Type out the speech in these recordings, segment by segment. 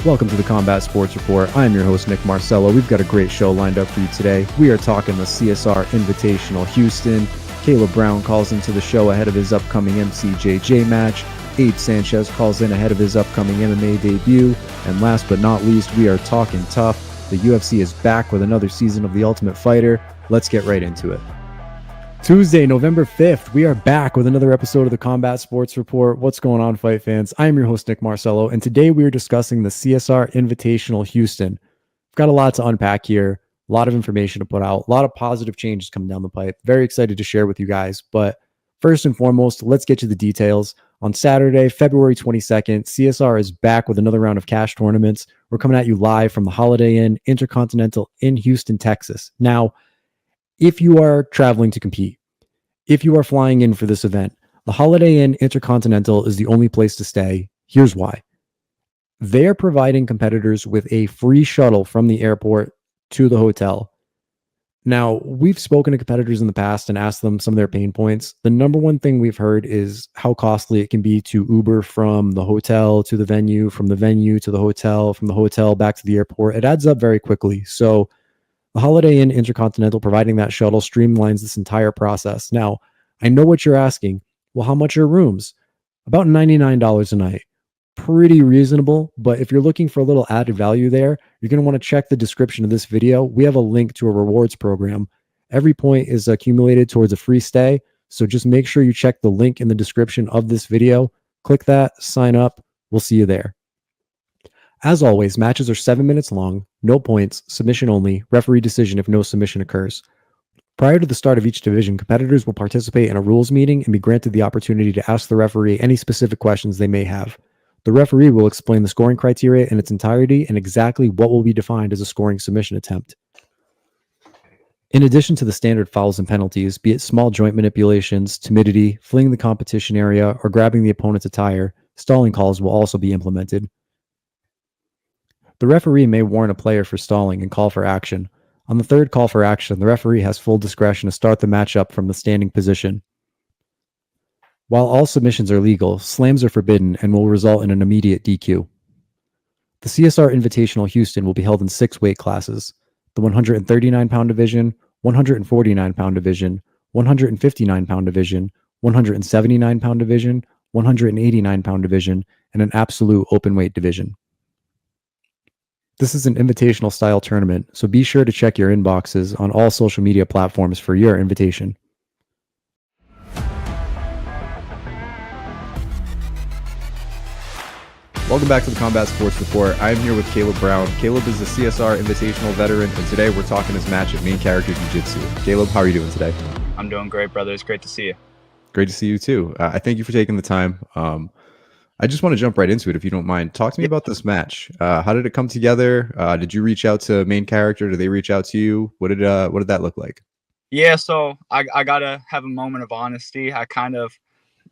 Welcome to the Combat Sports Report. I'm your host, Nick Marcello. We've got a great show lined up for you today. We are talking the CSR Invitational Houston. Caleb Brown calls into the show ahead of his upcoming MCJJ match. Abe Sanchez calls in ahead of his upcoming MMA debut. And last but not least, we are talking TUF. The UFC is back with another season of The Ultimate Fighter. Let's get right into it. Tuesday, November 5th, we are back with another episode of the Combat Sports Report. What's going on, fight fans? I am your host, Nick Marcello, and today we are discussing the CSR Invitational Houston. We've got a lot to unpack here, a lot of information to put out, a lot of positive changes coming down the pipe. Very excited to share with you guys, but first and foremost, let's get to the details. On Saturday, February 22nd, CSR is back with another round of cash tournaments. We're coming at you live from the Holiday Inn Intercontinental in Houston, Texas. Now, if you are traveling to compete, if you are flying in for this event, the Holiday Inn Intercontinental is the only place to stay. Here's why. They are providing competitors with a free shuttle from the airport to the hotel. Now, we've spoken to competitors in the past and asked them some of their pain points. The number one thing we've heard is how costly it can be to Uber from the hotel to the venue, from the venue to the hotel, from the hotel back to the airport. It adds up very quickly. So the Holiday Inn Intercontinental providing that shuttle streamlines this entire process. Now, I know what you're asking. Well, how much are rooms? About $99 a night. Pretty reasonable, but if you're looking for a little added value there, you're going to want to check the description of this video. We have a link to a rewards program. Every point is accumulated towards a free stay, so just make sure you check the link in the description of this video. Click that, sign up. We'll see you there. As always, matches are 7 minutes long, no points, submission only, referee decision if no submission occurs. Prior to the start of each division, competitors will participate in a rules meeting and be granted the opportunity to ask the referee any specific questions they may have. The referee will explain the scoring criteria in its entirety and exactly what will be defined as a scoring submission attempt. In addition to the standard fouls and penalties, be it small joint manipulations, timidity, fleeing the competition area, or grabbing the opponent's attire, stalling calls will also be implemented. The referee may warn a player for stalling and call for action. On the third call for action, the referee has full discretion to start the matchup from the standing position. While all submissions are legal, slams are forbidden and will result in an immediate DQ. The CSR Invitational Houston will be held in 6 weight classes: the 139-pound division, 149-pound division, 159-pound division, 179-pound division, 189-pound division, and an absolute open weight division. This is an invitational style tournament, so be sure to check your inboxes on all social media platforms for your invitation. Welcome back to the Combat Sports Report. I'm here with Caleb Brown. Caleb is a CSR Invitational veteran, and today we're talking his match at Main Character Jiu Jitsu. Caleb, how are you doing today? I'm doing great, brother. It's great to see you. Great to see you too. I thank you for taking the time. I just want to jump right into it, if you don't mind. Talk to me about this match. How did it come together? Did you reach out to Main Character? Did they reach out to you? What did that look like? Yeah, so I gotta have a moment of honesty. I kind of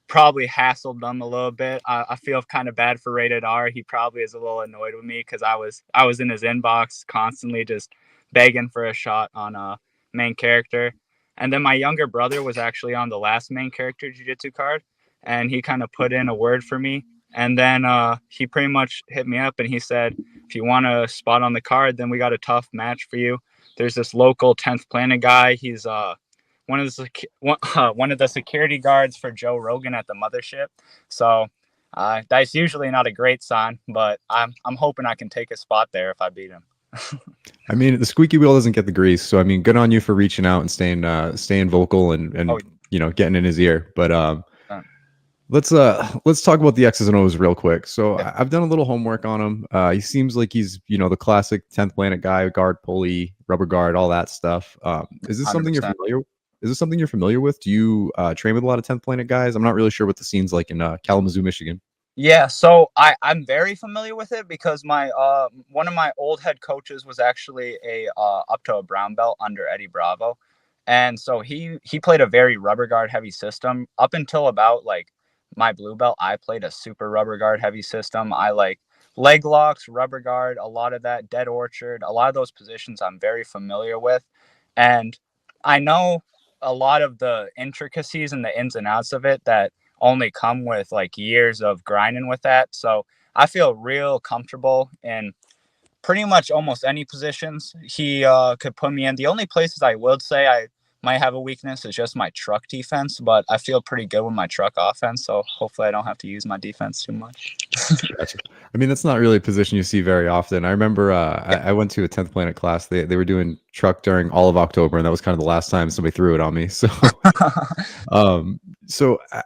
probably hassled them a little bit. I feel kind of bad for Rated R. He probably is a little annoyed with me because I was in his inbox constantly just begging for a shot on Main Character. And then my younger brother was actually on the last Main Character Jiu-Jitsu card, and he kind of put in a word for me. And then he pretty much hit me up and he said, if you want a spot on the card, then we got a tough match for you. There's this local 10th Planet guy. He's one of the security guards for Joe Rogan at the mothership. So that's usually not a great sign, but I'm hoping I can take a spot there if I beat him. I mean, the squeaky wheel doesn't get the grease. So, I mean, good on you for reaching out and staying vocal and getting in his ear. But let's talk about the X's and O's real quick. So I've done a little homework on him. He seems like he's, the classic 10th Planet guy, guard, pulley, rubber guard, all that stuff. Is this something 100%. You're familiar with? Is this something you're familiar with? Do you train with a lot of 10th Planet guys? I'm not really sure what the scene's like in Kalamazoo, Michigan. Yeah, so I'm very familiar with it because my one of my old head coaches was actually up to a brown belt under Eddie Bravo. And so he played a very rubber guard heavy system up until about like my blue belt. I played a super rubber guard heavy system. I like leg locks, rubber guard, a lot of that, dead orchard, a lot of those positions I'm very familiar with. And I know a lot of the intricacies and the ins and outs of it that only come with like years of grinding with that. So I feel real comfortable in pretty much almost any positions he could put me in. The only places I would say I might have a weakness is just my truck defense, but I feel pretty good with my truck offense, so hopefully I don't have to use my defense too much. Gotcha. I mean, that's not really a position you see very often. I remember I went to a 10th Planet class. They were doing truck during all of October, and that was kind of the last time somebody threw it on me. So,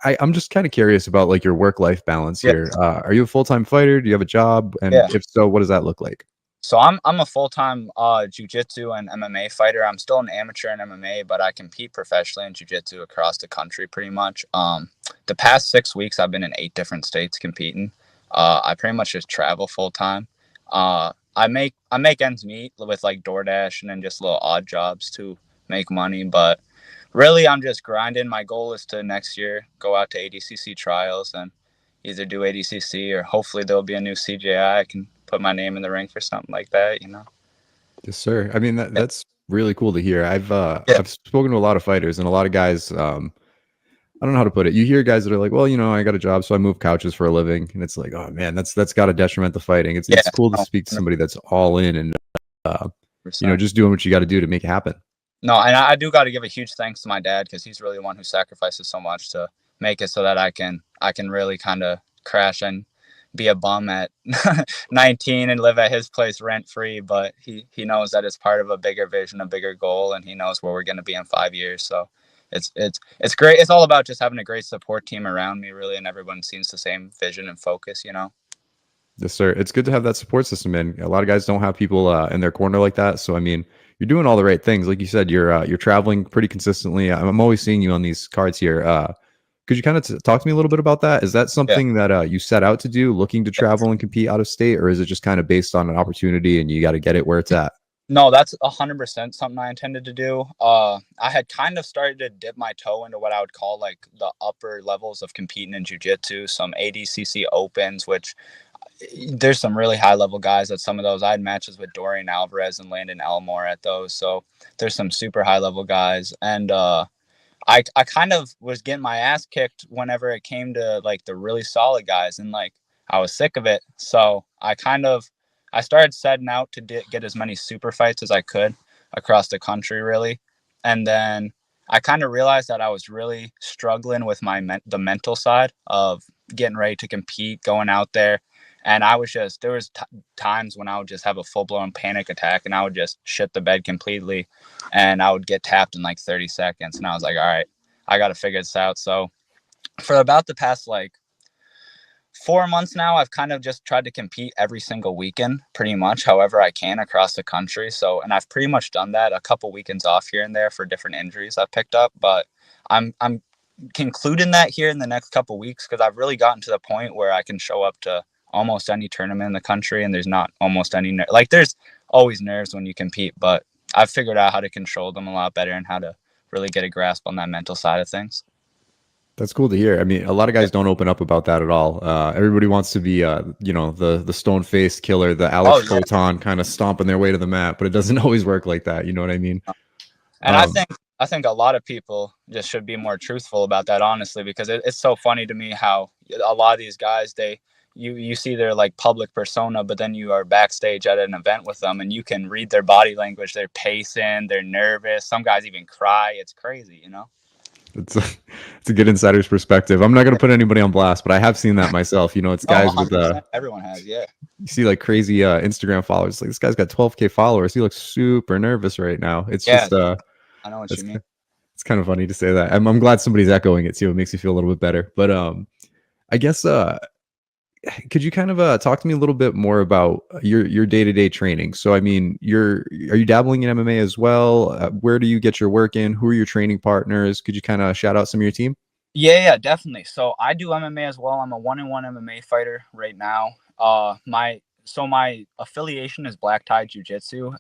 I'm just kind of curious about like your work-life balance Yeah. here. Are you a full-time fighter? Do you have a job? And Yeah. if so, what does that look like? So I'm a full-time jiu-jitsu and MMA fighter. I'm still an amateur in MMA, but I compete professionally in jiu-jitsu across the country pretty much. The past 6 weeks I've been in 8 different states competing. I pretty much just travel full-time. I make ends meet with like DoorDash and then just little odd jobs to make money, but really I'm just grinding. My goal is to next year go out to ADCC trials and either do ADCC or hopefully there'll be a new CJI. I can put my name in the ring for something like that, you know? Yes, sir. I mean, that's really cool to hear. I've Yeah. I've spoken to a lot of fighters and a lot of guys. I don't know how to put it. You hear guys that are like, well, I got a job, so I move couches for a living, and it's like, oh man, that's got to detriment the fighting. It's cool to speak to somebody that's all in and just doing what you got to do to make it happen. No, and I do got to give a huge thanks to my dad because he's really the one who sacrifices so much to make it so that I can really kind of crash and be a bum at 19 and live at his place rent free. But he knows that it's part of a bigger vision, a bigger goal, and he knows where we're going to be in 5 years. So it's great. It's all about just having a great support team around me, really, and everyone sees the same vision and focus, you know. Yes, sir. It's good to have that support system, and a lot of guys don't have people in their corner like that. So I mean, you're doing all the right things. Like you said, you're traveling pretty consistently. I'm always seeing you on these cards here. Could you kind of talk to me a little bit about that? Is that something that you set out to do, looking to travel and compete out of state, or is it just kind of based on an opportunity and you got to get it where it's at? No, that's 100% something I intended to do. I had kind of started to dip my toe into what I would call like the upper levels of competing in jiu-jitsu, some ADCC opens, which there's some really high level guys at some of those. I had matches with Dorian Alvarez and Landon Elmore at those. So there's some super high level guys. And I kind of was getting my ass kicked whenever it came to like the really solid guys. And like I was sick of it. So I started setting out to get as many super fights as I could across the country, really. And then I kind of realized that I was really struggling with the mental side of getting ready to compete, going out there. And I was there was times when I would just have a full-blown panic attack and I would just shit the bed completely and I would get tapped in like 30 seconds. And I was like, all right, I got to figure this out. So for about the past like 4 months now, I've kind of just tried to compete every single weekend, pretty much however I can across the country. So, and I've pretty much done that, a couple weekends off here and there for different injuries I've picked up, but I'm concluding that here in the next couple weeks because I've really gotten to the point where I can show up to almost any tournament in the country and there's not almost any like there's always nerves when you compete, but I've figured out how to control them a lot better and how to really get a grasp on that mental side of things. That's cool to hear. I mean, a lot of guys don't open up about that at all. Everybody wants to be, the stone-faced killer, the Alex Coton kind of stomping their way to the mat, but it doesn't always work like that. You know what I mean? And I think a lot of people just should be more truthful about that, honestly, because it's so funny to me how a lot of these guys, you see their like public persona, but then you are backstage at an event with them and you can read their body language. They're pacing, they're nervous. Some guys even cry. It's crazy, you know? It's a good insider's perspective. I'm not going to put anybody on blast, but I have seen that myself. It's guys with everyone has, yeah. You see like crazy Instagram followers. Like this guy's got 12K followers. He looks super nervous right now. It's just I know what you mean. It's kind of funny to say that. I'm glad somebody's echoing it too. It makes me feel a little bit better. But I guess could you kind of talk to me a little bit more about your day-to-day training? So I mean, are you dabbling in MMA as well? Where do you get your work in? Who are your training partners? Could you kind of shout out some of your team? Yeah, definitely. So I do MMA as well. I'm a 1-1 MMA fighter right now. My affiliation is Black Tie Jiu Jitsu,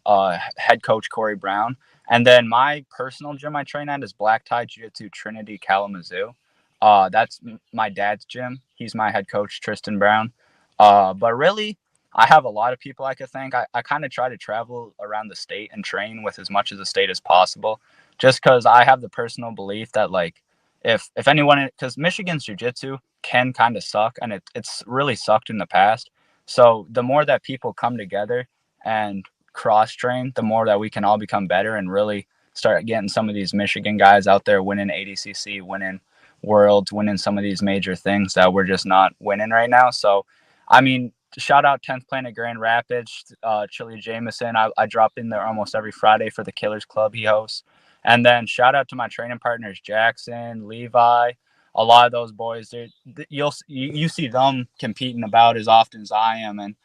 head coach Corey Brown. And then my personal gym I train at is Black Tie Jiu Jitsu Trinity Kalamazoo. That's my dad's gym. He's my head coach, Tristan Brown. But really, I have a lot of people I could thank. I kind of try to travel around the state and train with as much of the state as possible, just because I have the personal belief that like, if anyone, because Michigan's jiu-jitsu can kind of suck, and it's really sucked in the past. So the more that people come together and cross train, the more that we can all become better and really start getting some of these Michigan guys out there winning ADCC, winning worlds, winning some of these major things that we're just not winning right now. So, I mean, shout out 10th Planet Grand Rapids, Chili Jameson. I drop in there almost every Friday for the Killers Club he hosts. And then shout out to my training partners, Jackson, Levi, a lot of those boys. You see them competing about as often as I am. And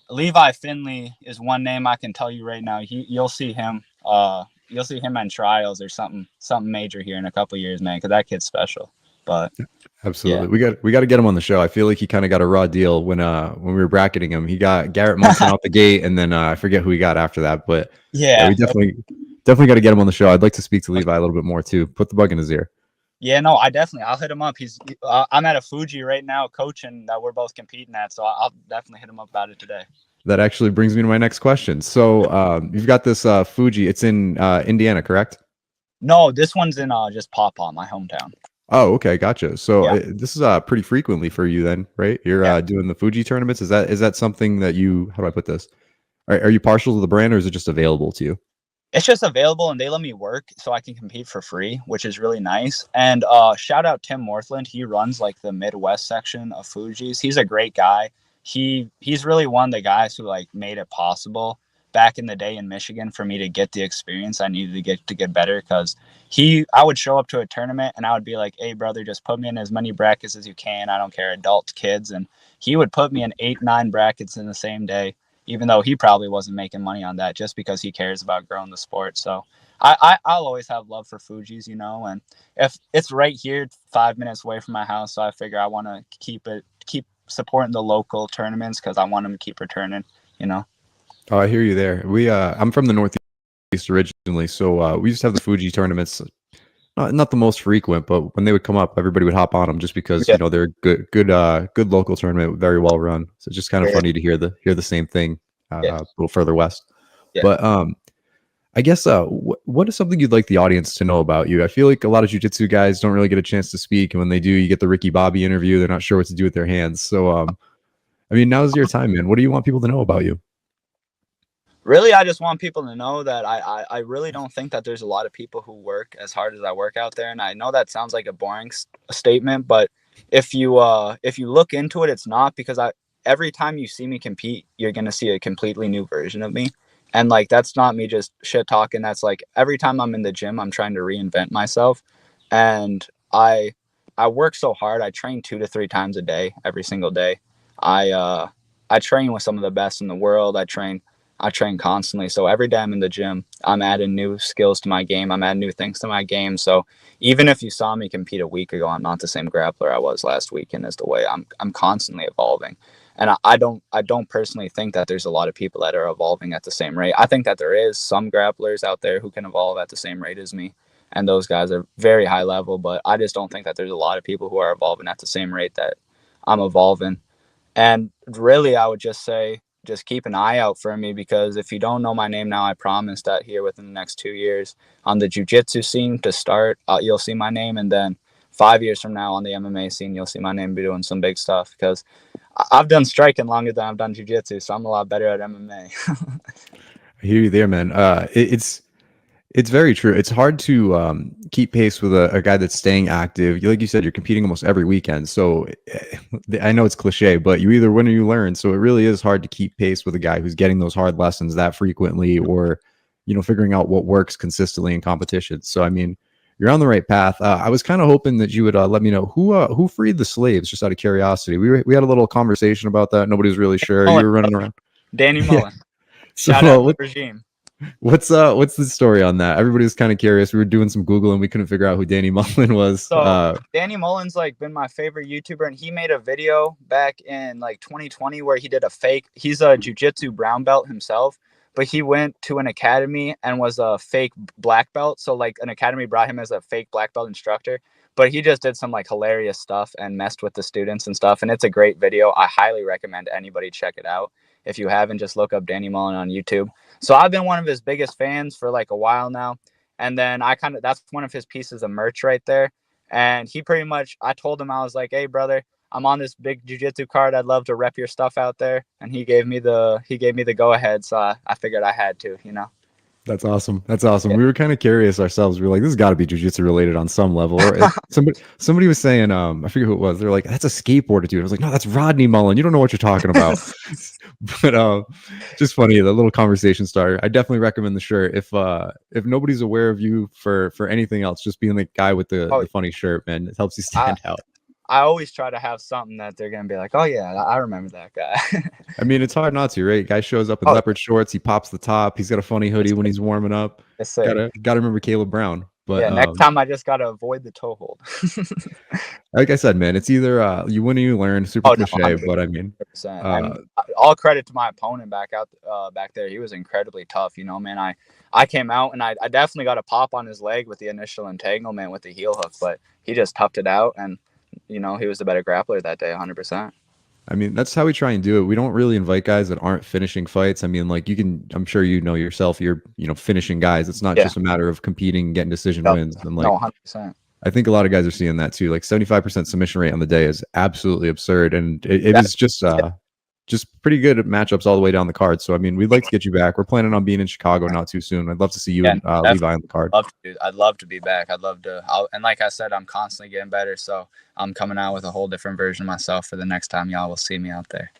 Levi Finley is one name I can tell you right now. You'll see him. You'll see him on trials or something major here in a couple of years, man, because that kid's special. But absolutely, we got to get him on the show. I feel like he kind of got a raw deal when we were bracketing him. He got Garrett Munson out the gate, and then I forget who he got after that. But yeah we definitely got to get him on the show. I'd like to speak to Levi a little bit more too. Put the bug in his ear. Yeah, no, I'll hit him up. I'm at a Fuji right now coaching that we're both competing at, so I'll definitely hit him up about it today. That actually brings me to my next question. So you've got this Fuji. It's in Indiana, correct? No, this one's in just Paw Paw, my hometown. Oh, okay, gotcha. So this is pretty frequently for you then, right? You're doing the Fuji tournaments. Is that something that you? How do I put this? Are you partial to the brand, or is it just available to you? It's just available, and they let me work so I can compete for free, which is really nice. And shout out Tim Morthland. He runs like the Midwest section of Fuji's. He's a great guy. He's really one of the guys who like made it possible back in the day in Michigan for me to get the experience I needed to get better. Because I would show up to a tournament and I would be like, "Hey brother, just put me in as many brackets as you can. I don't care, adults, kids." And he would put me in 8-9 brackets in the same day, even though he probably wasn't making money on that, just because he cares about growing the sport. So I'll always have love for Fuji's, and if it's right here, 5 minutes away from my house, so I figure I want to keep supporting the local tournaments because I want them to keep returning. Oh, I hear you there. I'm from the Northeast originally, so we used to have the Fuji tournaments. Not the most frequent, but when they would come up, everybody would hop on them just because they're good local tournament, very well run. So it's just kind of funny to hear the same thing a little further west. Yeah. But I guess what is something you'd like the audience to know about you? I feel like a lot of jiu-jitsu guys don't really get a chance to speak, and when they do, you get the Ricky Bobby interview. They're not sure what to do with their hands. So I mean, now's your time, man. What do you want people to know about you? Really, I just want people to know that I really don't think that there's a lot of people who work as hard as I work out there. And I know that sounds like a boring statement, but if you look into it, it's not, because every time you see me compete, you're going to see a completely new version of me. And like, that's not me just shit talking. That's like every time I'm in the gym, I'm trying to reinvent myself. And I work so hard. I train 2 to 3 times a day, every single day. I train with some of the best in the world. I train constantly. So every day I'm in the gym, I'm adding new skills to my game. I'm adding new things to my game. So even if you saw me compete a week ago, I'm not the same grappler I was last weekend. Is the way I'm constantly evolving. And I don't personally think that there's a lot of people that are evolving at the same rate. I think that there is some grapplers out there who can evolve at the same rate as me. And those guys are very high level, but I just don't think that there's a lot of people who are evolving at the same rate that I'm evolving. And really, I would just say, just keep an eye out for me, because if you don't know my name now, I promise that here within the next 2 years on the jiu-jitsu scene to start, you'll see my name. And then 5 years from now on the MMA scene, you'll see my name be doing some big stuff, because I've done striking longer than I've done jiu-jitsu. So I'm a lot better at MMA. I hear you there, man. It's very true. It's hard to keep pace with a guy that's staying active. Like you said, you're competing almost every weekend. So I know it's cliche, but you either win or you learn. So it really is hard to keep pace with a guy who's getting those hard lessons that frequently, or, figuring out what works consistently in competition. So, I mean, you're on the right path. I was kind of hoping that you would let me know who freed the slaves, just out of curiosity. We had a little conversation about that. Nobody was really sure. You were running around. Danny Mullen. So, shout out to the regime. What's the story on that? Everybody was kind of curious. We were doing some Google and we couldn't figure out who Danny Mullen was. So Danny Mullen's like been my favorite YouTuber, and he made a video back in like 2020 where he did he's a jiu-jitsu brown belt himself, but he went to an academy and was a fake black belt. So like an academy brought him as a fake black belt instructor, but he just did some like hilarious stuff and messed with the students and stuff. And it's a great video. I highly recommend anybody check it out. If you haven't, just look up Danny Mullen on YouTube. So I've been one of his biggest fans for like a while now. And then that's one of his pieces of merch right there. And he pretty much, I told him, I was like, "Hey brother, I'm on this big jiu-jitsu card. I'd love to rep your stuff out there. And he gave me the go ahead. So I figured I had to, you know. That's awesome. That's awesome. Yeah. We were kind of curious ourselves. We were like, this has got to be jujitsu related on some level. Or somebody was saying, I forget who it was. They're like, that's a skateboarder, dude. I was like, no, that's Rodney Mullen. You don't know what you're talking about. But just funny, the little conversation starter. I definitely recommend the shirt. If nobody's aware of you for anything else, just being the guy with the funny shirt, man, it helps you stand out. I always try to have something that they're gonna be like, oh yeah, I remember that guy. I mean, it's hard not to, right? Guy shows up in leopard shorts, he pops the top, he's got a funny hoodie when he's warming up. Yes, gotta remember Caleb Brown. But yeah, next time I just gotta avoid the toe hold. Like I said, man, it's either you win or you learn. Super cliche, but I mean, all credit to my opponent back there. He was incredibly tough, you know, man. I came out and I definitely got a pop on his leg with the initial entanglement with the heel hook, but he just toughed it out, and you know, he was the better grappler that day, 100%. I mean, that's how we try and do it. We don't really invite guys that aren't finishing fights. I mean, like I'm sure you know yourself, you're, you know, finishing guys. It's not just a matter of competing, getting decision wins. And like, no, 100%. I think a lot of guys are seeing that too. Like 75% submission rate on the day is absolutely absurd. And it was just pretty good at matchups all the way down the card. So, I mean, we'd like to get you back. We're planning on being in Chicago not too soon. I'd love to see you and Levi on the card. I'd love to be back. I'd love to. And like I said, I'm constantly getting better. So I'm coming out with a whole different version of myself for the next time y'all will see me out there.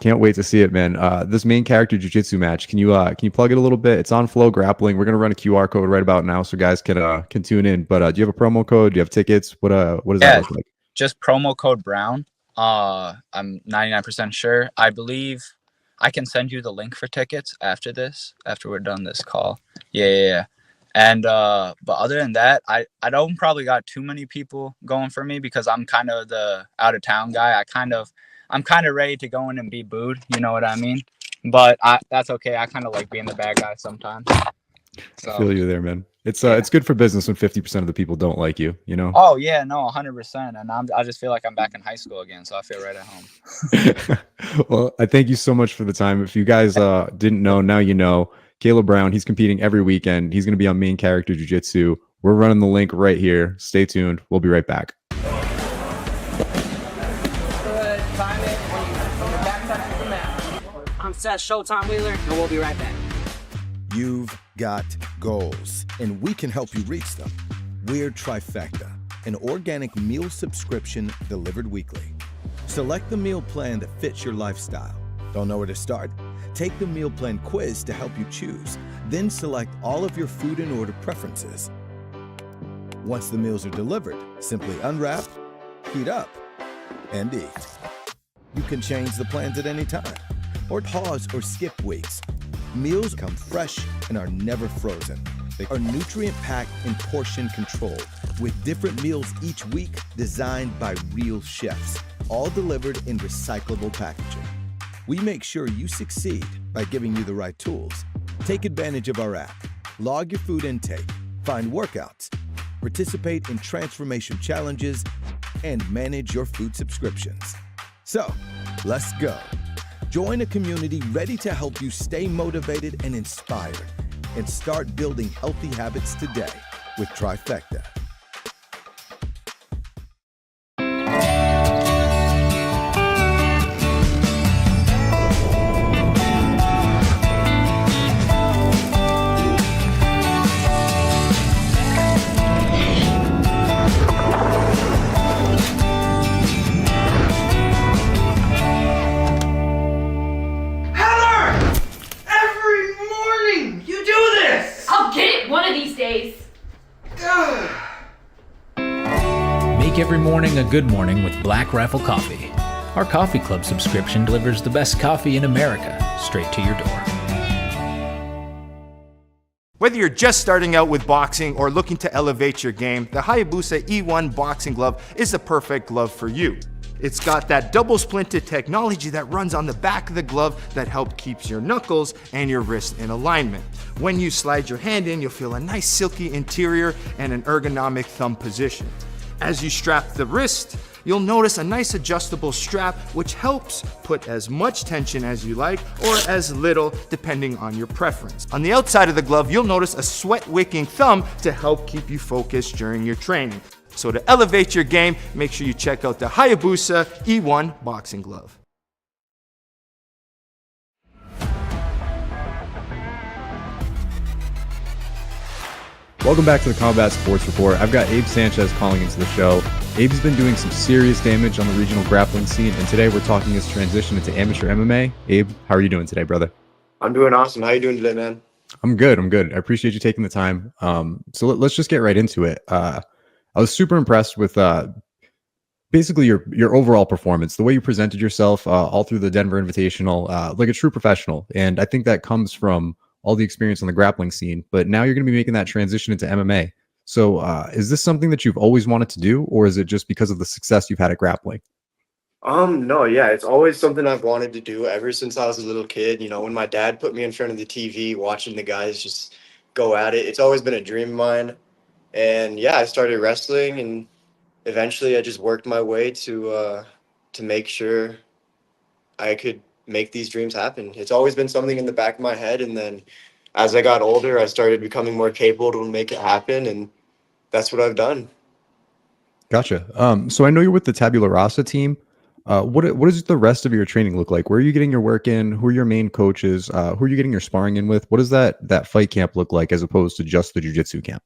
Can't wait to see it, man. This main character jiu-jitsu match, can you plug it a little bit? It's on Flow Grappling. We're going to run a QR code right about now so guys can tune in. But do you have a promo code? Do you have tickets? What does that look like? Just promo code Brown. I'm 99% sure. I believe I can send you the link for tickets after we're done this call. Yeah. And but other than that, I don't probably got too many people going for me because I'm kind of the out of town guy. I'm kind of ready to go in and be booed, you know what I mean? But that's okay. I kind of like being the bad guy sometimes. So, I feel you there, man. It's good for business when 50% of the people don't like you, you know? Oh yeah, no, 100%. And I just feel like I'm back in high school again, so I feel right at home. Well, I thank you so much for the time. If you guys didn't know, now you know. Caleb Brown, he's competing every weekend. He's going to be on Main Character Jiu Jitsu. We're running the link right here. Stay tuned. We'll be right back. I'm Seth Showtime Wheeler, and we'll be right back. You've got goals, and we can help you reach them. We're TriFecta, an organic meal subscription delivered weekly. Select the meal plan that fits your lifestyle. Don't know where to start? Take the meal plan quiz to help you choose. Then select all of your food and order preferences. Once the meals are delivered, simply unwrap, heat up, and eat. You can change the plans at any time, or pause or skip weeks. Meals come fresh and are never frozen. They are nutrient-packed and portion-controlled, with different meals each week designed by real chefs, all delivered in recyclable packaging. We make sure you succeed by giving you the right tools. Take advantage of our app, log your food intake, find workouts, participate in transformation challenges, and manage your food subscriptions. So, let's go. Join a community ready to help you stay motivated and inspired, and start building healthy habits today with TriFecta. Make every morning a good morning with Black Rifle Coffee. Our coffee club subscription delivers the best coffee in America straight to your door. Whether you're just starting out with boxing or looking to elevate your game, the Hayabusa E1 boxing glove is the perfect glove for you. It's got that double splinted technology that runs on the back of the glove that helps keeps your knuckles and your wrist in alignment. When you slide your hand in, you'll feel a nice silky interior and an ergonomic thumb position. As you strap the wrist, you'll notice a nice adjustable strap which helps put as much tension as you like or as little depending on your preference. On the outside of the glove, you'll notice a sweat-wicking thumb to help keep you focused during your training. So to elevate your game, make sure you check out the Hayabusa E1 boxing glove. Welcome back to the Combat Sports Report. I've got Abe Sanchez calling into the show. Abe's been doing some serious damage on the regional grappling scene, and today we're talking his transition into amateur MMA. Abe, how are you doing today, brother? I'm doing awesome. How you doing today, man? I'm good. I appreciate you taking the time. So let's just get right into it. I was super impressed with basically your overall performance, the way you presented yourself all through the Denver Invitational, like a true professional. And I think that comes from all the experience on the grappling scene, but now you're going to be making that transition into MMA. So is this something that you've always wanted to do, or is it just because of the success you've had at grappling? No, yeah, it's always something I've wanted to do ever since I was a little kid. You know, when my dad put me in front of the TV watching the guys just go at it, it's always been a dream of mine. And yeah, I started wrestling, and eventually I just worked my way to make sure I could make these dreams happen. It's always been something in the back of my head, and then as I got older, I started becoming more capable to make it happen, and that's what I've done. Gotcha. So I know you're with the Tabula Rasa team. What does the rest of your training look like? Where are you getting your work in? Who are your main coaches? Who are you getting your sparring in with? What does that fight camp look like as opposed to just the jiu-jitsu camp?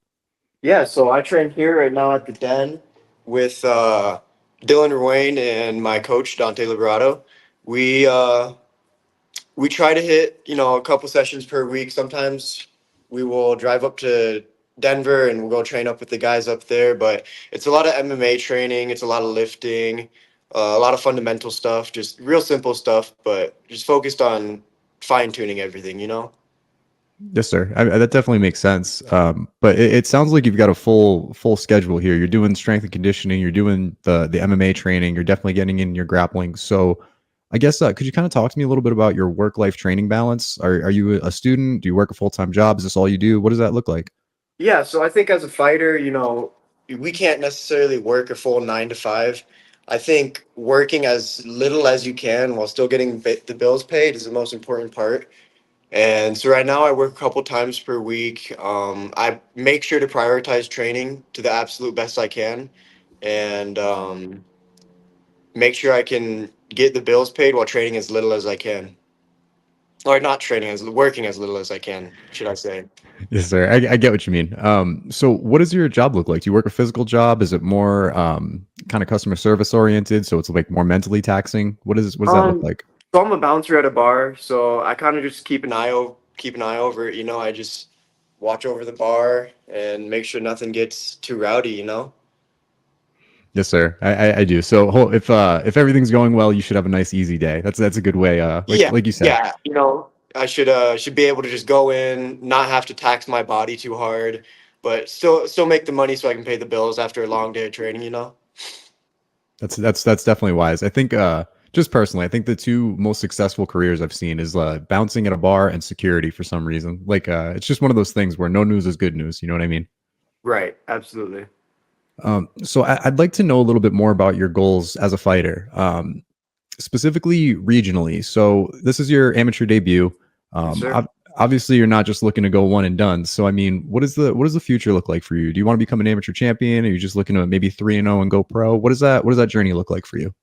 Yeah, so I train here right now at the Den with Dylan Ruane and my coach Dante Liberato. We try to hit, a couple sessions per week. Sometimes we will drive up to Denver and we'll go train up with the guys up there. But it's a lot of MMA training. It's a lot of lifting, a lot of fundamental stuff, just real simple stuff, but just focused on fine tuning everything, Yes, sir. That definitely makes sense. But it sounds like you've got a full schedule here. You're doing strength and conditioning. You're doing the MMA training. You're definitely getting in your grappling. So I guess could you kind of talk to me a little bit about your work-life training balance? Are you a student? Do you work a full-time job? Is this all you do? What does that look like? Yeah, so I think as a fighter, we can't necessarily work a full 9 to 5. I think working as little as you can while still getting the bills paid is the most important part. And so right now I work a couple times per week. I make sure to prioritize training to the absolute best I can, and make sure I can get the bills paid while training as little as I can. Or not training, working as little as I can, should I say. Yes, sir. I get what you mean. So what does your job look like? Do you work a physical job? Is it more kind of customer service oriented? So it's like more mentally taxing? What does that look like? So I'm a bouncer at a bar, so I kind of just keep an eye over it. I just watch over the bar and make sure nothing gets too rowdy. Yes, sir. I do. So if everything's going well, you should have a nice, easy day. That's a good way. Like you said. Yeah. I should be able to just go in, not have to tax my body too hard, but still make the money so I can pay the bills after a long day of training. That's definitely wise. I think just personally, I think the two most successful careers I've seen is bouncing at a bar and security for some reason. Like it's just one of those things where no news is good news. You know what I mean? Right. Absolutely. So I'd like to know a little bit more about your goals as a fighter, specifically regionally. So this is your amateur debut. Sure. Obviously, you're not just looking to go one and done. So I mean, what does the future look like for you? Do you want to become an amateur champion? Are you just looking to maybe 3-0 and go pro? What does that journey look like for you?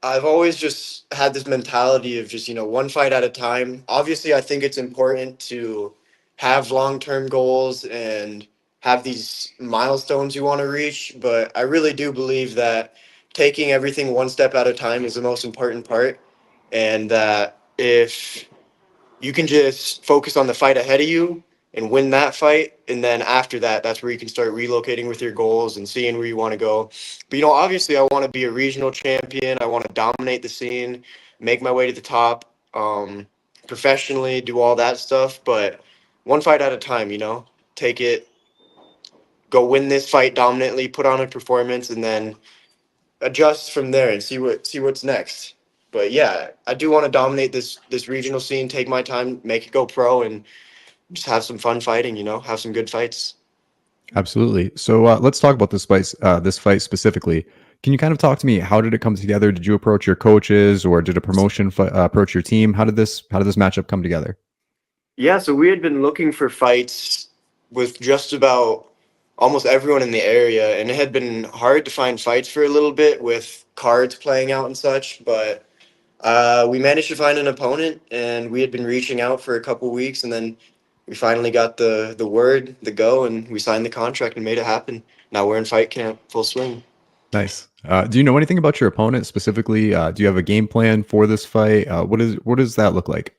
I've always just had this mentality of just, one fight at a time. Obviously, I think it's important to have long-term goals and have these milestones you want to reach. But I really do believe that taking everything one step at a time is the most important part. And that if you can just focus on the fight ahead of you and win that fight, and then after that, that's where you can start relocating with your goals and seeing where you want to go. But obviously I want to be a regional champion. I want to dominate the scene, make my way to the top, professionally, do all that stuff. But one fight at a time, take it, go win this fight dominantly, put on a performance, and then adjust from there and see what's next. But yeah, I do want to dominate this regional scene, take my time, make it go pro, and just have some fun fighting, have some good fights. Absolutely. So let's talk about this fight specifically. Can you kind of talk to me? How did it come together? Did you approach your coaches, or did a promotion approach your team? How did this matchup come together? Yeah, so we had been looking for fights with just about almost everyone in the area, and it had been hard to find fights for a little bit with cards playing out and such, but we managed to find an opponent, and we had been reaching out for a couple weeks, and then we finally got the word, the go, and we signed the contract and made it happen. Now we're in fight camp, full swing. Nice. Do you know anything about your opponent specifically? Do you have a game plan for this fight? What does that look like?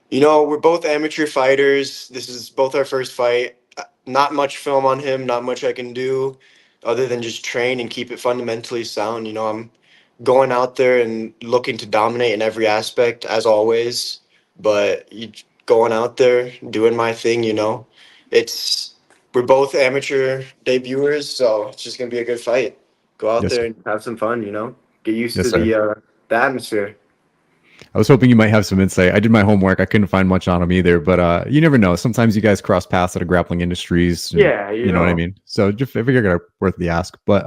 You know, we're both amateur fighters. This is both our first fight. Not much film on him, not much I can do other than just train and keep it fundamentally sound. You know, I'm going out there and looking to dominate in every aspect as always, but going out there doing my thing, you know. We're both amateur debuters, so it's just going to be a good fight. Go out Yes, there sir. and have some fun, you know. Get used Yes, to sir. the atmosphere. I was hoping you might have some insight. I did my homework. I couldn't find much on him either, but you never know. Sometimes you guys cross paths at a grappling industries. And, Yeah, you know what I mean. So just I figured it worth the ask. But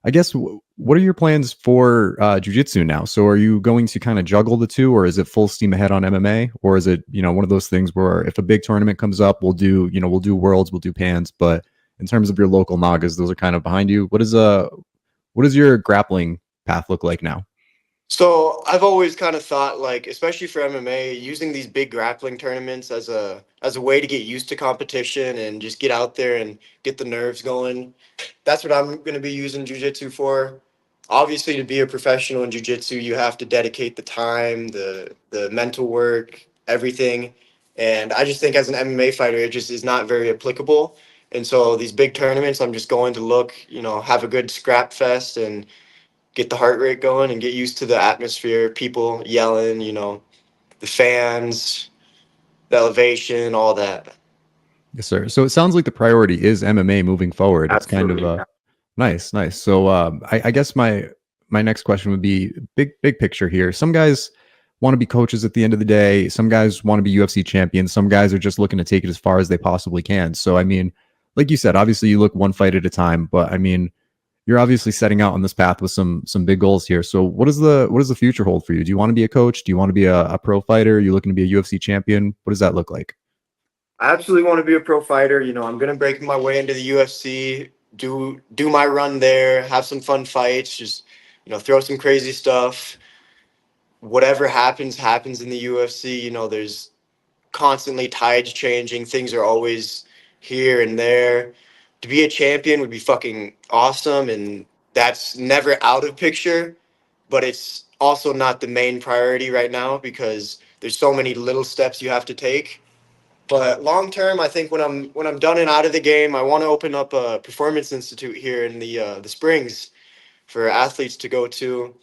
I guess what are your plans for jiu-jitsu now? So are you going to kind of juggle the two, or is it full steam ahead on MMA, or is it one of those things where if a big tournament comes up, we'll do worlds, we'll do pans, but in terms of your local nagas, those are kind of behind you. What does your grappling path look like now? So I've always kind of thought, like, especially for MMA, using these big grappling tournaments as a way to get used to competition and just get out there and get the nerves going. That's what I'm going to be using jiu-jitsu for. Obviously, to be a professional in jiu-jitsu, you have to dedicate the time, the mental work, everything. And I just think as an MMA fighter, it just is not very applicable. And so these big tournaments, I'm just going to look, have a good scrap fest and get the heart rate going and get used to the atmosphere, people yelling, the fans, the elevation, all that. Yes, sir. So it sounds like the priority is MMA moving forward. It's kind of Absolutely. nice. So I guess my next question would be big picture here. Some guys want to be coaches at the end of the day. Some guys want to be UFC champions. Some guys are just looking to take it as far as they possibly can. So I mean, like you said, obviously you look one fight at a time, but I mean, you're obviously setting out on this path with some big goals here. So what does the future hold for you? Do you want to be a coach? Do you want to be a pro fighter? Are you looking to be a UFC champion? What does that look like? I absolutely want to be a pro fighter. I'm going to break my way into the UFC, do my run there, have some fun fights, just, throw some crazy stuff. Whatever happens in the UFC. There's constantly tides changing. Things are always here and there. To be a champion would be fucking awesome, and that's never out of picture, but it's also not the main priority right now because there's so many little steps you have to take. But long term, I think when I'm done and out of the game, I want to open up a performance institute here in the Springs for athletes to go to,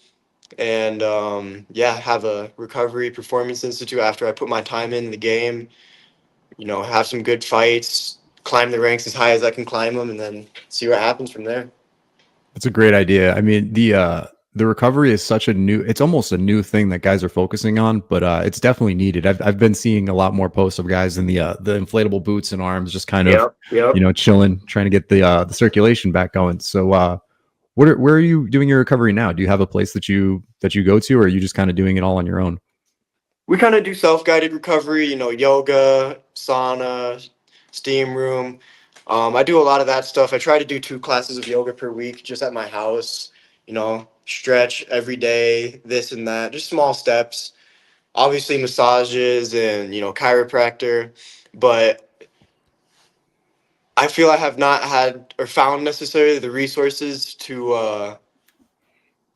and have a recovery performance institute after I put my time in the game. Have some good fights, climb the ranks as high as I can climb them, and then see what happens from there. That's a great idea. I mean, the recovery is it's almost a new thing that guys are focusing on, but it's definitely needed. I've been seeing a lot more posts of guys in the inflatable boots and arms, just kind of, Yep. chilling, trying to get the circulation back going. So, where are you doing your recovery now? Do you have a place that you go to, or are you just kind of doing it all on your own? We kind of do self-guided recovery, yoga, sauna, steam room. I do a lot of that stuff. I try to do 2 classes of yoga per week just at my house, stretch every day, this and that, just small steps. Obviously massages and, chiropractor, but I feel I have not had or found necessarily the resources to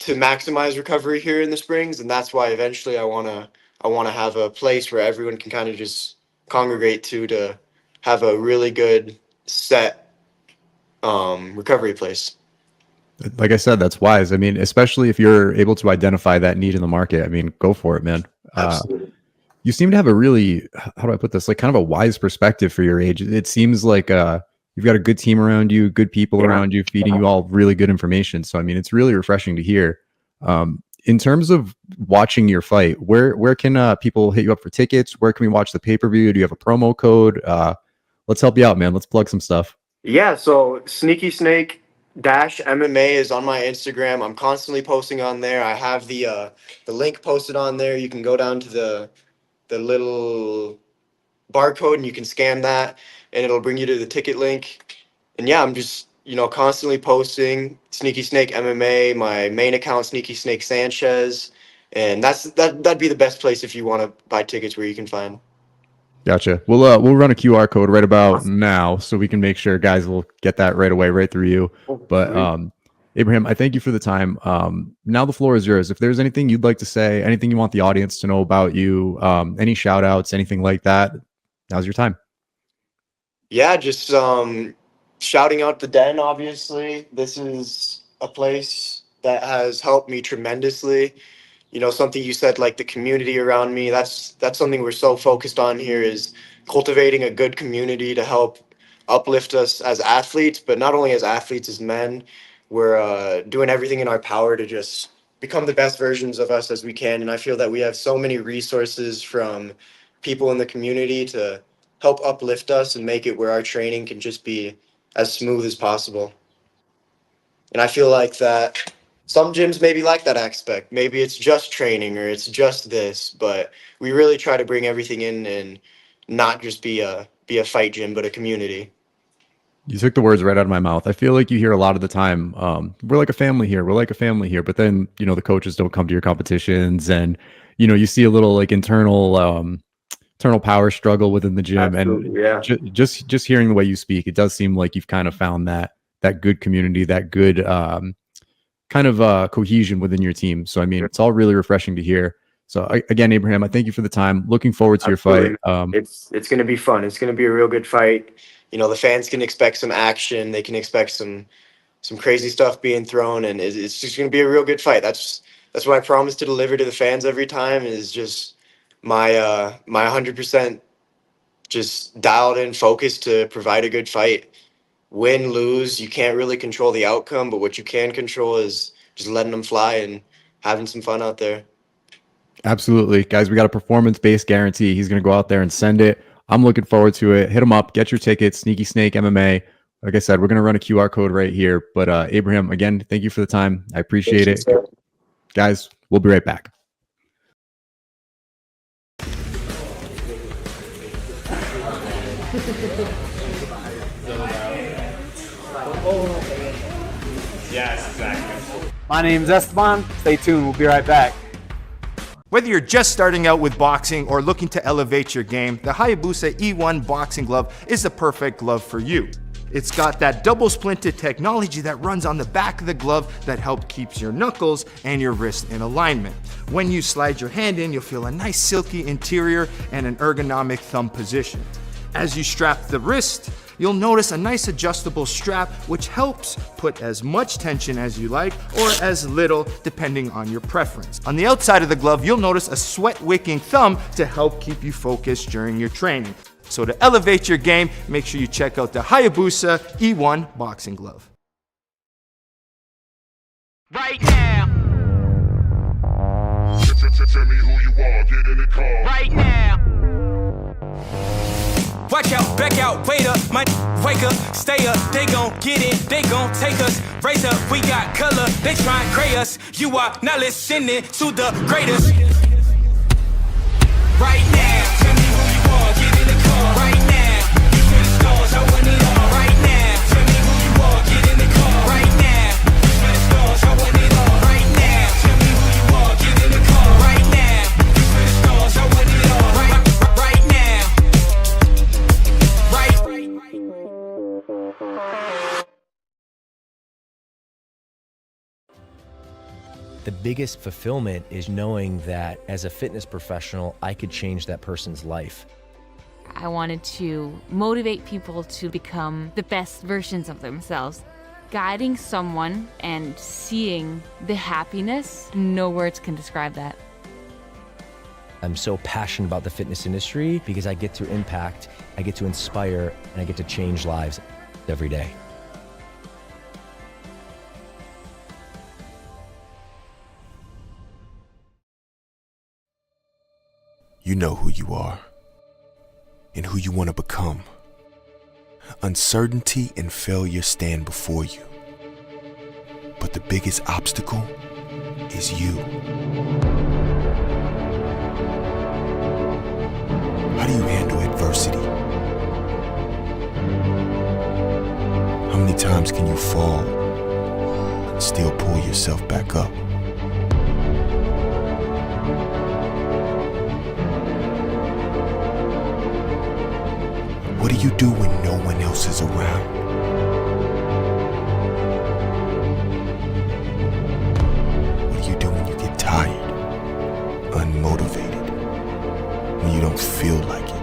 maximize recovery here in the Springs, and that's why eventually I want to have a place where everyone can kind of just congregate to have a really good set recovery place. Like I said, that's wise. I mean, especially if you're able to identify that need in the market. I mean, go for it, man. Absolutely. You seem to have a really, how do I put this, like kind of a wise perspective for your age. It seems like you've got a good team around you, good people around you, feeding you all really good information. So, I mean, it's really refreshing to hear. In terms of watching your fight, where can people hit you up for tickets? Where can we watch the pay-per-view? Do you have a promo code? Let's help you out, man. Let's plug some stuff. Yeah, so Sneaky Snake dash MMA is on my Instagram. I'm constantly posting on there. I have the link posted on there. You can go down to the little barcode and you can scan that and it'll bring you to the ticket link. And yeah, I'm just, constantly posting Sneaky Snake MMA, my main account Sneaky Snake Sanchez, and that'd be the best place if you want to buy tickets where you can find. Gotcha. We'll run a QR code right about now so we can make sure guys will get that right away, right through you. But Abraham, I thank you for the time. Now the floor is yours. If there's anything you'd like to say, anything you want the audience to know about you, any shout outs, anything like that, now's your time. Yeah, just shouting out the Den, obviously. This is a place that has helped me tremendously. Something you said, like the community around me, that's something we're so focused on here, is cultivating a good community to help uplift us as athletes, but not only as athletes, as men. We're doing everything in our power to just become the best versions of us as we can. And I feel that we have so many resources from people in the community to help uplift us and make it where our training can just be as smooth as possible. And I feel like that some gyms maybe like that aspect. Maybe it's just training or it's just this, but we really try to bring everything in and not just be a fight gym, but a community. You took the words right out of my mouth. I feel like you hear a lot of the time, we're like a family here. We're like a family here. But then, the coaches don't come to your competitions and, you see a little like internal power struggle within the gym. Absolutely, and yeah. just hearing the way you speak, it does seem like you've kind of found that good community, that good kind of cohesion within your team. So I mean, it's all really refreshing to hear. So again, Abraham, I thank you for the time. Looking forward to Absolutely. your fight. It's going to be fun. It's going to be a real good fight. The fans can expect some action. They can expect some crazy stuff being thrown, and it's just going to be a real good fight. That's what I promise to deliver to the fans every time, is just my 100% just dialed in focus to provide a good fight. Win, lose, you can't really control the outcome, but what you can control is just letting them fly and having some fun out there. Absolutely. Guys, we got a performance-based guarantee. He's going to go out there and send it. I'm looking forward to it. Hit him up. Get your tickets. Sneaky Snake MMA. Like I said, we're going to run a QR code right here. But Abraham, again, thank you for the time. I appreciate it. Sir. Guys, we'll be right back. Yes, exactly. My name's Esteban. Stay tuned. We'll be right back. Whether you're just starting out with boxing or looking to elevate your game, the Hayabusa E1 boxing glove is the perfect glove for you. It's got that double splinted technology that runs on the back of the glove that helps keeps your knuckles and your wrist in alignment. When you slide your hand in, you'll feel a nice silky interior and an ergonomic thumb position. As you strap the wrist, you'll notice a nice adjustable strap which helps put as much tension as you like or as little depending on your preference. On the outside of the glove, you'll notice a sweat wicking thumb to help keep you focused during your training. So to elevate your game, make sure you check out the Hayabusa E1 boxing glove. Right now. Tell me who you are, get in the car. Right now. Watch out, back out, wait up, my wake up, stay up, they gon' get it, they gon' take us, raise up, we got color, they try and gray us, you are now listening to the greatest. Right now, tell me who you are, get in the car, right now, you to the stars, I want it all, right now, tell me who you are, get in the car, right now, you to the stars, I want it all, right now, tell me who you are, get in the car, right now, you to the stars, I want it all, right now. The biggest fulfillment is knowing that as a fitness professional, I could change that person's life. I wanted to motivate people to become the best versions of themselves. Guiding someone and seeing the happiness, no words can describe that. I'm so passionate about the fitness industry because I get to impact, I get to inspire, and I get to change lives every day. You know who you are and who you want to become. Uncertainty and failure stand before you. the biggest obstacle is you. How do you handle adversity? How many times can you fall and still pull yourself back up? What do you do when no one else is around? What do you do when you get tired, unmotivated, when you don't feel like it?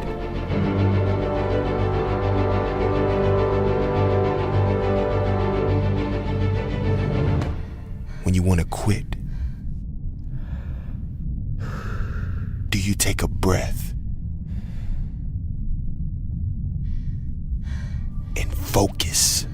When you want to quit? Do you take a breath and focus?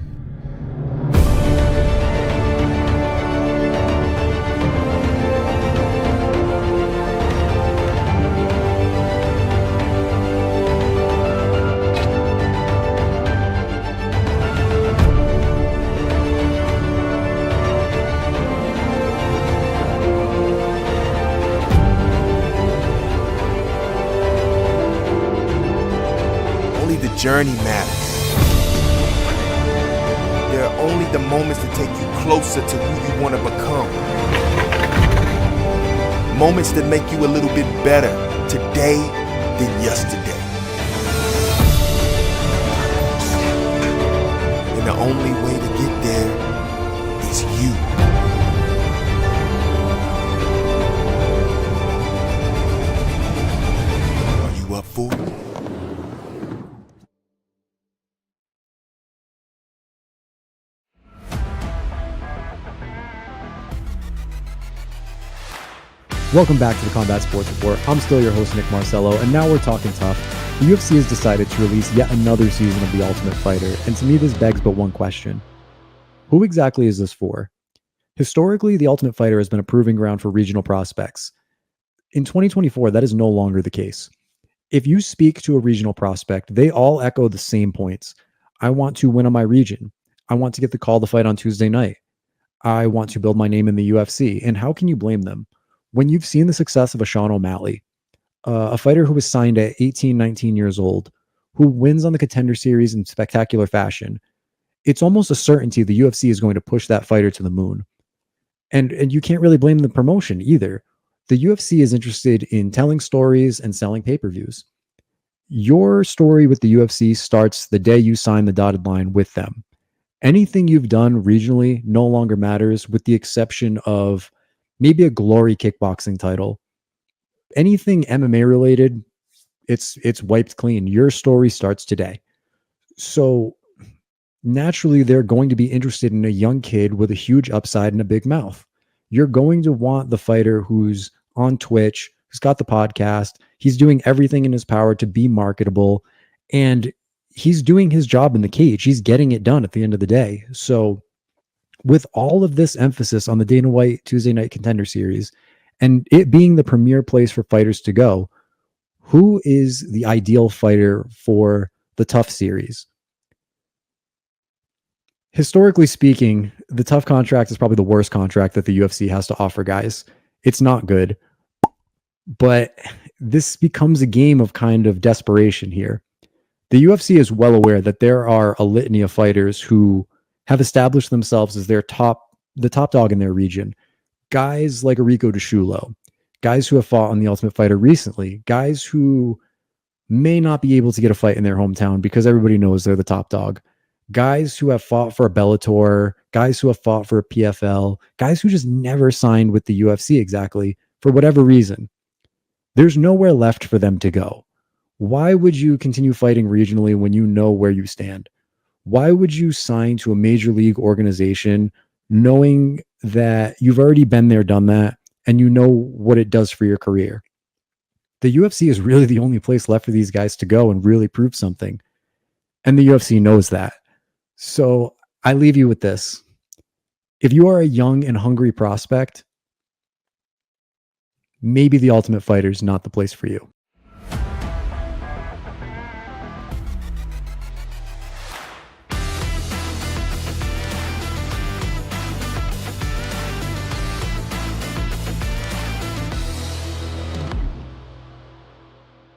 Only the journey matters. There are only the moments that take you closer to who you want to become. Moments that make you a little bit better today than yesterday. And the only way to get there is you. Are you up for it? Welcome back to the Combat Sports Report. I'm still your host, Nick Marcello, and now we're talking tough. The UFC has decided to release yet another season of The Ultimate Fighter, and to me this begs but one question. Who exactly is this for? Historically, The Ultimate Fighter has been a proving ground for regional prospects. In 2024, that is no longer the case. If you speak to a regional prospect, they all echo the same points. I want to win on my region. I want to get the call to fight on Tuesday night. I want to build my name in the UFC. And how can you blame them? When you've seen the success of a Sean O'Malley, a fighter who was signed at 18, 19 years old, who wins on the Contender Series in spectacular fashion, it's almost a certainty the UFC is going to push that fighter to the moon. And you can't really blame the promotion either. The UFC is interested in telling stories and selling pay-per-views. Your story with the UFC starts the day you sign the dotted line with them. Anything you've done regionally no longer matters, with the exception of maybe a glory kickboxing title. Anything MMA related, it's wiped clean. Your story starts today. So naturally, they're going to be interested in a young kid with a huge upside and a big mouth. You're going to want the fighter who's on Twitch, who's got the podcast. He's doing everything in his power to be marketable, and he's doing his job in the cage. He's getting it done at the end of the day. So with all of this emphasis on the Dana White Tuesday Night Contender Series and it being the premier place for fighters to go, who is the ideal fighter for the TUF series? Historically speaking, the TUF contract is probably the worst contract that the UFC has to offer guys. It's not good, but this becomes a game of kind of desperation here. The UFC is well aware that there are a litany of fighters who have established themselves as the top dog in their region. Guys like Rico DeShulo, guys who have fought on The Ultimate Fighter recently, guys who may not be able to get a fight in their hometown because everybody knows they're the top dog, guys who have fought for a Bellator, guys who have fought for a PFL, guys who just never signed with the UFC exactly for whatever reason. There's nowhere left for them to go. Why would you continue fighting regionally when you know where you stand? Why would you sign to a major league organization knowing that you've already been there, done that, and you know what it does for your career? The UFC is really the only place left for these guys to go and really prove something. And the UFC knows that. So I leave you with this. If you are a young and hungry prospect, maybe The Ultimate Fighter is not the place for you.